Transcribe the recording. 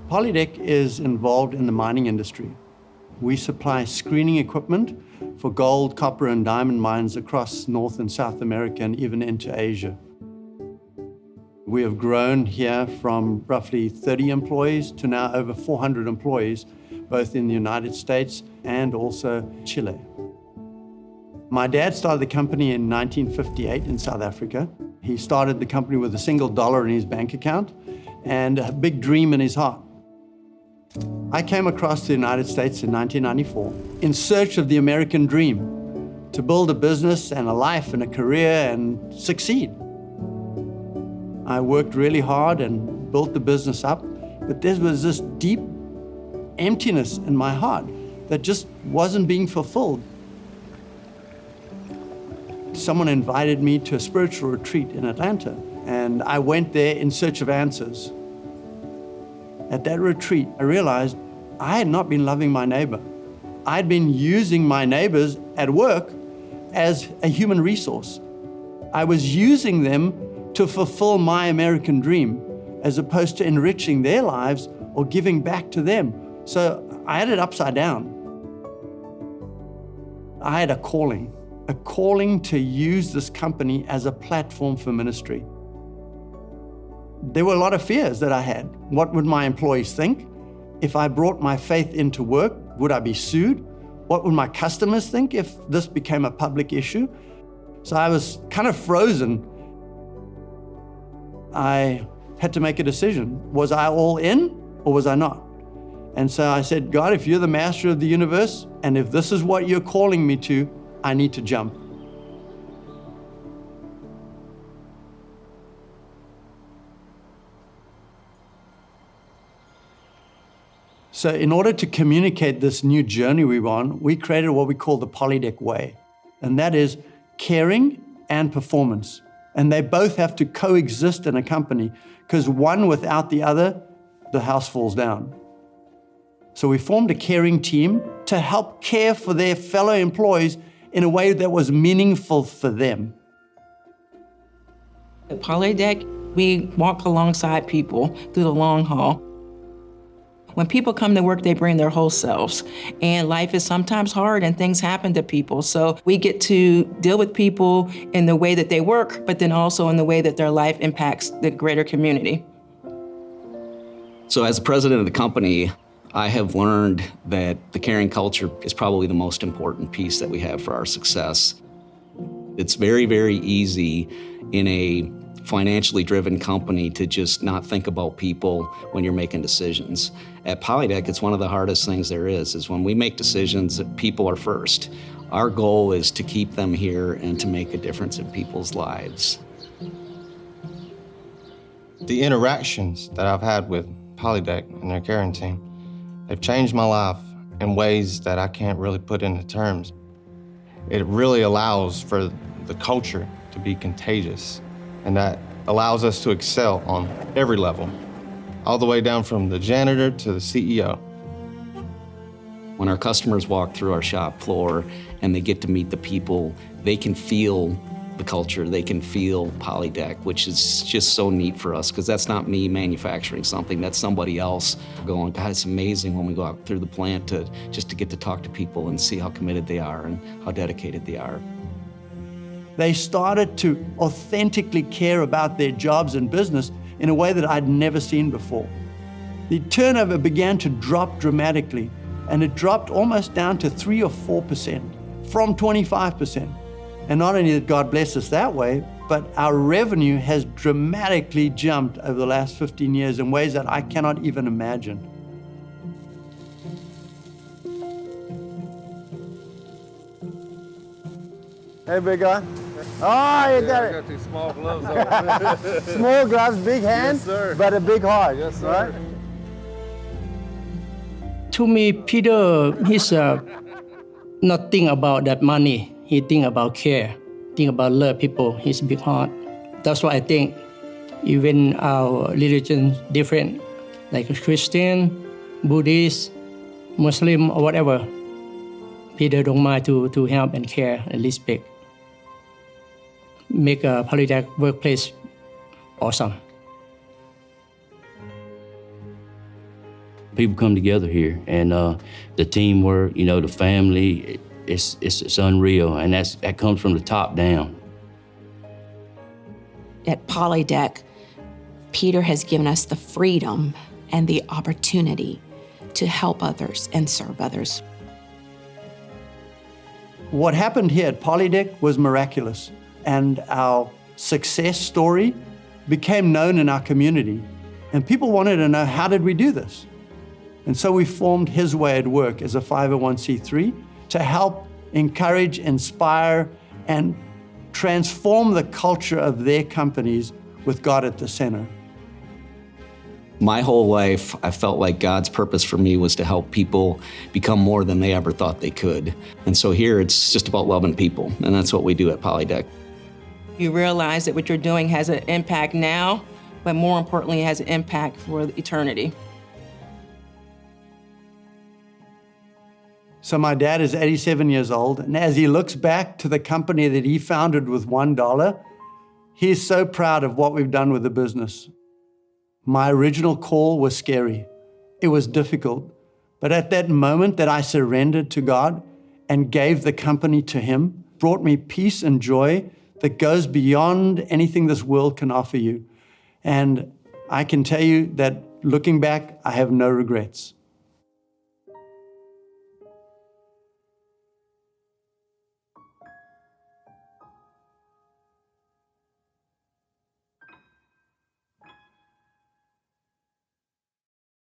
Polydeck is involved in the mining industry. We supply screening equipment for gold, copper, and diamond mines across North and South America and even into Asia. We have grown here from roughly 30 employees to now over 400 employees, both in the United States and also Chile. My dad started the company in 1958 in South Africa. He started the company with $1 in his bank account and a big dream in his heart. I came across the United States in 1994 in search of the American dream, to build a business and a life and a career and succeed. I worked really hard and built the business up, but there was this deep emptiness in my heart that just wasn't being fulfilled. Someone invited me to a spiritual retreat in Atlanta, and I went there in search of answers. At that retreat, I realized I had not been loving my neighbor. I'd been using my neighbors at work as a human resource. I was using them to fulfill my American dream, as opposed to enriching their lives or giving back to them. So I had it upside down. I had a calling to use this company as a platform for ministry. There were a lot of fears that I had. What would my employees think? If I brought my faith into work, would I be sued? What would my customers think if this became a public issue? So I was kind of frozen. I had to make a decision. Was I all in or was I not? And so I said, God, if you're the master of the universe, and if this is what you're calling me to, I need to jump. So in order to communicate this new journey we were on, we created what we call the Polydeck Way. And that is caring and performance. And they both have to coexist in a company, because one without the other, the house falls down. So we formed a caring team to help care for their fellow employees in a way that was meaningful for them. At Polydeck, we walk alongside people through the long haul. When people come to work, they bring their whole selves. And life is sometimes hard and things happen to people. So we get to deal with people in the way that they work, but then also in the way that their life impacts the greater community. So as the president of the company, I have learned that the caring culture is probably the most important piece that we have for our success. It's very, very easy in a financially driven company to just not think about people when you're making decisions. At Polydeck, it's one of the hardest things there is when we make decisions that people are first. Our goal is to keep them here and to make a difference in people's lives. The interactions that I've had with Polydeck and their caring team, they've changed my life in ways that I can't really put into terms. It really allows for the culture to be contagious, and that allows us to excel on every level, all the way down from the janitor to the CEO. When our customers walk through our shop floor and they get to meet the people, they can feel the culture, they can feel Polydeck, which is just so neat for us, because that's not me manufacturing something, that's somebody else going, God, it's amazing when we go out through the plant to get to talk to people and see how committed they are and how dedicated they are. They started to authentically care about their jobs and business in a way that I'd never seen before. The turnover began to drop dramatically, and it dropped almost down to 3 or 4% from 25%. And not only did God bless us that way, but our revenue has dramatically jumped over the last 15 years in ways that I cannot even imagine. Hey, big guy. Oh, you got it. I got these small gloves on. Small gloves, big hand, Yes, sir. but a big heart. Yes, sir. Right? To me, Peter, he's not think about that money. He think about care, think about love people, his big heart. That's why I think even our religion different, like Christian, Buddhist, Muslim, or whatever, Peter don't mind to help and care and respect. Make a Polydeck workplace awesome. People come together here, and the teamwork, the family, it's unreal, and that comes from the top down. At Polydeck, Peter has given us the freedom and the opportunity to help others and serve others. What happened here at Polydeck was miraculous, and our success story became known in our community, and people wanted to know, how did we do this? And so we formed His Way at Work as a 501c3 to help encourage, inspire, and transform the culture of their companies with God at the center. My whole life, I felt like God's purpose for me was to help people become more than they ever thought they could. And so here it's just about loving people, and that's what we do at Polydeck. You realize that what you're doing has an impact now, but more importantly, it has an impact for eternity. So my dad is 87 years old, and as he looks back to the company that he founded with $1, he's so proud of what we've done with the business. My original call was scary. It was difficult. But at that moment that I surrendered to God and gave the company to Him, brought me peace and joy that goes beyond anything this world can offer you. And I can tell you that looking back, I have no regrets.